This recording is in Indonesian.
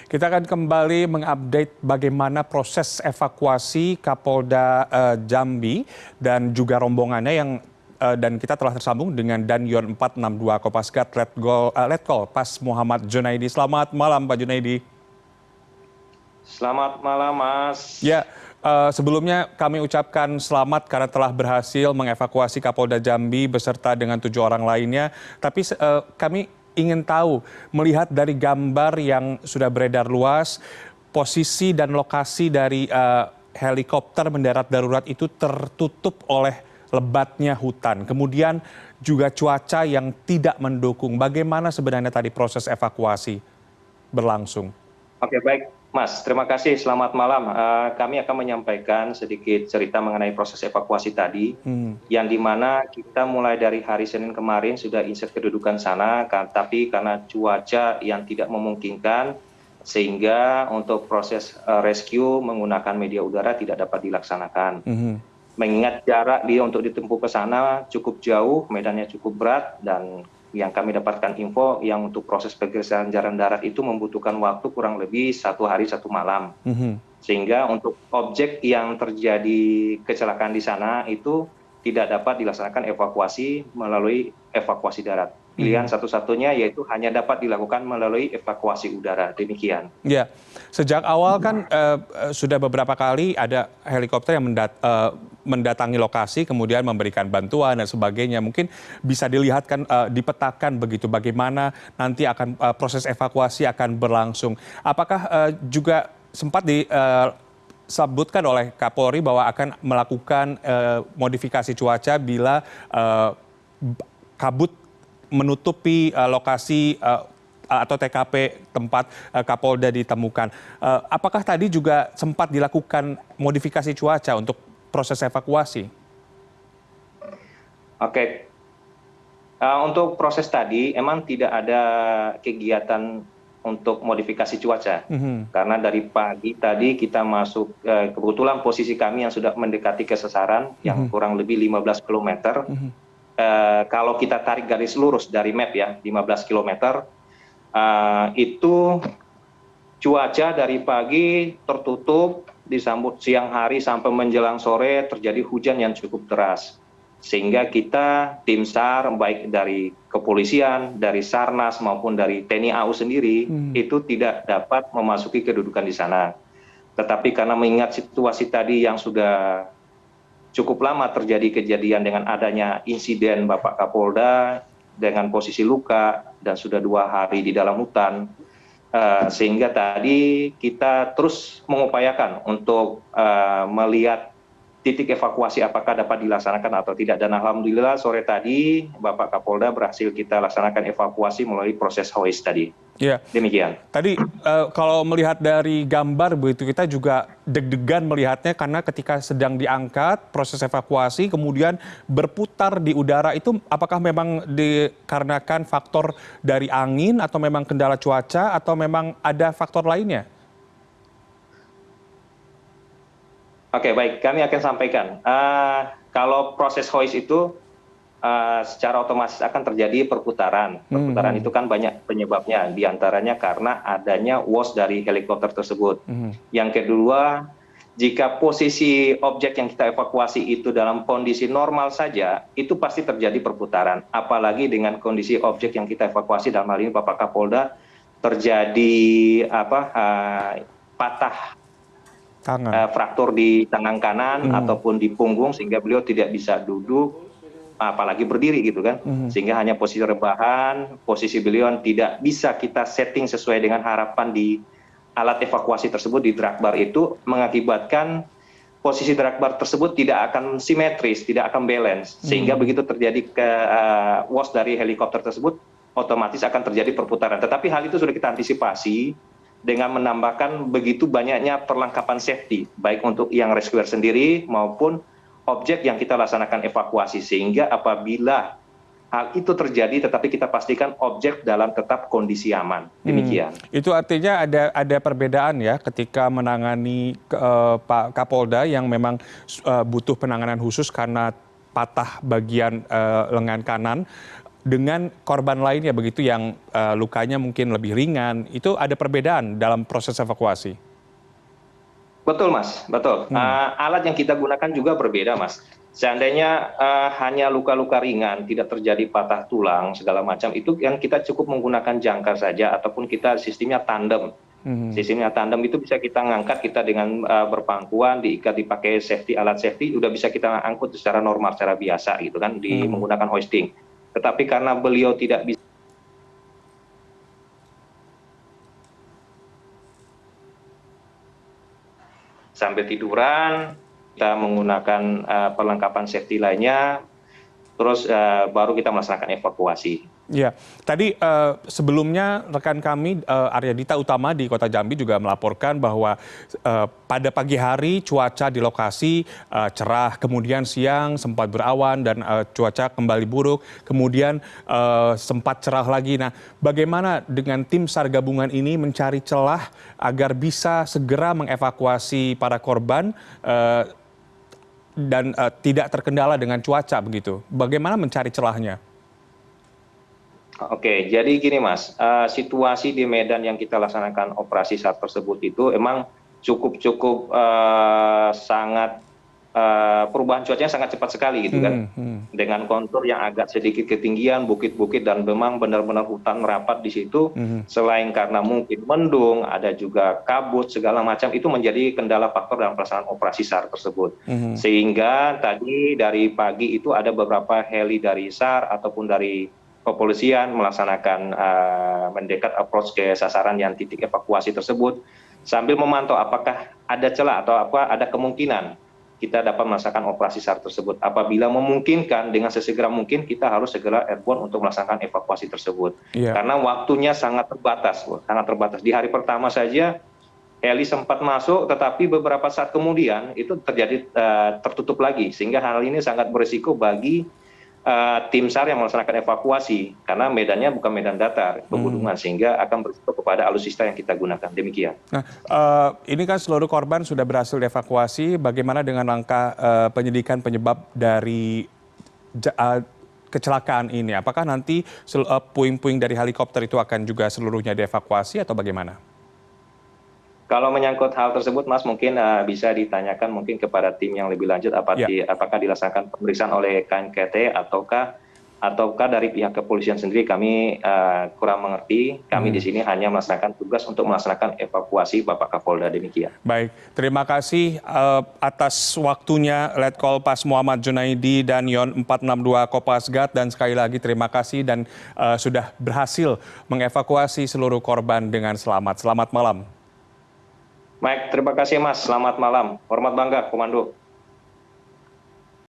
Kita akan kembali mengupdate bagaimana proses evakuasi Kapolda Jambi dan juga rombongannya dan kita telah tersambung dengan Danyon 462 Kopasgat Letkol Pas Muhammad Junaidi. Selamat malam Pak Junaidi. Selamat malam Mas. Ya, sebelumnya kami ucapkan selamat karena telah berhasil mengevakuasi Kapolda Jambi beserta dengan 7 orang lainnya. Tapi kami ingin tahu, melihat dari gambar yang sudah beredar luas, posisi dan lokasi dari helikopter mendarat darurat itu tertutup oleh lebatnya hutan. Kemudian juga cuaca yang tidak mendukung. Bagaimana sebenarnya tadi proses evakuasi berlangsung? Oke, baik Mas, terima kasih. Selamat malam. Kami akan menyampaikan sedikit cerita mengenai proses evakuasi tadi, yang dimana kita mulai dari hari Senin kemarin sudah insert kedudukan sana, tapi karena cuaca yang tidak memungkinkan, sehingga untuk proses rescue menggunakan media udara tidak dapat dilaksanakan. Mengingat jarak dia untuk ditempuh ke sana cukup jauh, medannya cukup berat, dan yang kami dapatkan info yang untuk proses pergeseran jalan darat itu membutuhkan waktu kurang lebih 1 hari 1 malam. Sehingga untuk objek yang terjadi kecelakaan di sana itu tidak dapat dilaksanakan evakuasi melalui evakuasi darat. Pilihan satu-satunya yaitu hanya dapat dilakukan melalui evakuasi udara. Demikian. Ya, sejak awal kan sudah beberapa kali ada helikopter yang mendatangi lokasi, kemudian memberikan bantuan dan sebagainya. Mungkin bisa dilihatkan, dipetakan begitu bagaimana nanti akan proses evakuasi akan berlangsung. Apakah juga sempat disebutkan oleh Kapolri bahwa akan melakukan modifikasi cuaca bila kabut menutupi lokasi atau TKP tempat Kapolda ditemukan. Apakah tadi juga sempat dilakukan modifikasi cuaca untuk proses evakuasi? Oke, untuk proses tadi emang tidak ada kegiatan untuk modifikasi cuaca. Karena dari pagi tadi kita masuk, kebetulan posisi kami yang sudah mendekati ke sasaran yang kurang lebih 15 km. Kalau kita tarik garis lurus dari map ya, 15 km, itu cuaca dari pagi tertutup, disambut siang hari sampai menjelang sore terjadi hujan yang cukup deras. Sehingga kita tim SAR baik dari kepolisian, dari Sarnas maupun dari TNI AU sendiri itu tidak dapat memasuki kedudukan di sana. Tetapi karena mengingat situasi tadi yang sudah cukup lama terjadi kejadian dengan adanya insiden Bapak Kapolda dengan posisi luka dan sudah 2 hari di dalam hutan, sehingga tadi kita terus mengupayakan untuk melihat titik evakuasi apakah dapat dilaksanakan atau tidak. Dan alhamdulillah sore tadi Bapak Kapolda berhasil kita laksanakan evakuasi melalui proses hoist tadi. Ya. Demikian. Tadi kalau melihat dari gambar begitu kita juga deg-degan melihatnya karena ketika sedang diangkat proses evakuasi kemudian berputar di udara itu apakah memang dikarenakan faktor dari angin atau memang kendala cuaca atau memang ada faktor lainnya? Oke, baik. Kami akan sampaikan. Kalau proses hoist itu secara otomatis akan terjadi perputaran. Perputaran itu kan banyak penyebabnya, diantaranya karena adanya wash dari helikopter tersebut. Yang kedua, jika posisi objek yang kita evakuasi itu dalam kondisi normal saja, itu pasti terjadi perputaran. Apalagi dengan kondisi objek yang kita evakuasi dalam hal ini Bapak Kapolda terjadi patah fraktur di tangan kanan ataupun di punggung sehingga beliau tidak bisa duduk apalagi berdiri gitu kan, sehingga hanya posisi rebahan, posisi beliau tidak bisa kita setting sesuai dengan harapan di alat evakuasi tersebut di drag bar itu mengakibatkan posisi drag bar tersebut tidak akan simetris, tidak akan balance, sehingga begitu terjadi wash dari helikopter tersebut otomatis akan terjadi perputaran. Tetapi hal itu sudah kita antisipasi dengan menambahkan begitu banyaknya perlengkapan safety, baik untuk yang rescuer sendiri maupun objek yang kita laksanakan evakuasi. Sehingga apabila hal itu terjadi, tetapi kita pastikan objek dalam tetap kondisi aman. Demikian. Itu artinya ada perbedaan ya ketika menangani Pak Kapolda yang memang butuh penanganan khusus karena patah bagian lengan kanan. dengan korban lainnya begitu yang lukanya mungkin lebih ringan. Itu ada perbedaan dalam proses evakuasi? Betul Mas, betul. Alat yang kita gunakan juga berbeda Mas. Seandainya hanya luka-luka ringan, tidak terjadi patah tulang segala macam, itu yang kita cukup menggunakan jangkar saja ataupun kita sistemnya tandem. Sistemnya tandem itu bisa kita ngangkat, kita dengan berpangkuan, diikat, dipakai safety, alat safety, udah bisa kita angkut secara normal, secara biasa gitu kan, menggunakan hoisting. Tetapi karena beliau tidak bisa sambil tiduran, kita menggunakan perlengkapan safety lainnya, terus baru kita melaksanakan evakuasi. Ya, tadi sebelumnya rekan kami Arya Dita Utama di Kota Jambi juga melaporkan bahwa pada pagi hari cuaca di lokasi cerah, kemudian siang sempat berawan dan cuaca kembali buruk, kemudian sempat cerah lagi. Nah, bagaimana dengan tim SAR gabungan ini mencari celah agar bisa segera mengevakuasi para korban dan tidak terkendala dengan cuaca begitu? Bagaimana mencari celahnya? Oke, jadi gini Mas, situasi di Medan yang kita laksanakan operasi SAR tersebut itu emang cukup sangat perubahan cuacanya sangat cepat sekali gitu kan, dengan kontur yang agak sedikit ketinggian, bukit-bukit dan memang benar-benar hutan merapat di situ. Selain karena mungkin mendung, ada juga kabut segala macam, itu menjadi kendala faktor dalam pelaksanaan operasi SAR tersebut. Sehingga tadi dari pagi itu ada beberapa heli dari SAR ataupun dari kepolisian melaksanakan mendekat approach ke sasaran yang titik evakuasi tersebut sambil memantau apakah ada celah atau ada kemungkinan kita dapat melaksanakan operasi SAR tersebut. Apabila memungkinkan, dengan sesegera mungkin kita harus segera airborne untuk melaksanakan evakuasi tersebut. Karena waktunya sangat terbatas, sangat terbatas. Di hari pertama saja heli sempat masuk, tetapi beberapa saat kemudian itu terjadi tertutup lagi, sehingga hal ini sangat berisiko bagi tim SAR yang melaksanakan evakuasi, karena medannya bukan medan datar, pegunungan, sehingga akan berisiko kepada alutsista yang kita gunakan. Demikian. Nah, ini kan seluruh korban sudah berhasil dievakuasi. Bagaimana dengan langkah penyidikan penyebab dari kecelakaan ini? Apakah nanti puing-puing dari helikopter itu akan juga seluruhnya dievakuasi atau bagaimana? Kalau menyangkut hal tersebut, Mas, mungkin bisa ditanyakan mungkin kepada tim yang lebih lanjut, apakah dilaksanakan pemeriksaan oleh KNKT ataukah dari pihak kepolisian sendiri. Kami kurang mengerti. Kami di sini hanya melaksanakan tugas untuk melaksanakan evakuasi Bapak Kapolda. Demikian. Baik, terima kasih atas waktunya Letkol Pas Muhammad Junaidi dan Yon 462 Kopasgat, dan sekali lagi terima kasih dan sudah berhasil mengevakuasi seluruh korban dengan selamat. Selamat malam. Baik, terima kasih Mas. Selamat malam. Hormat bangga, Komando.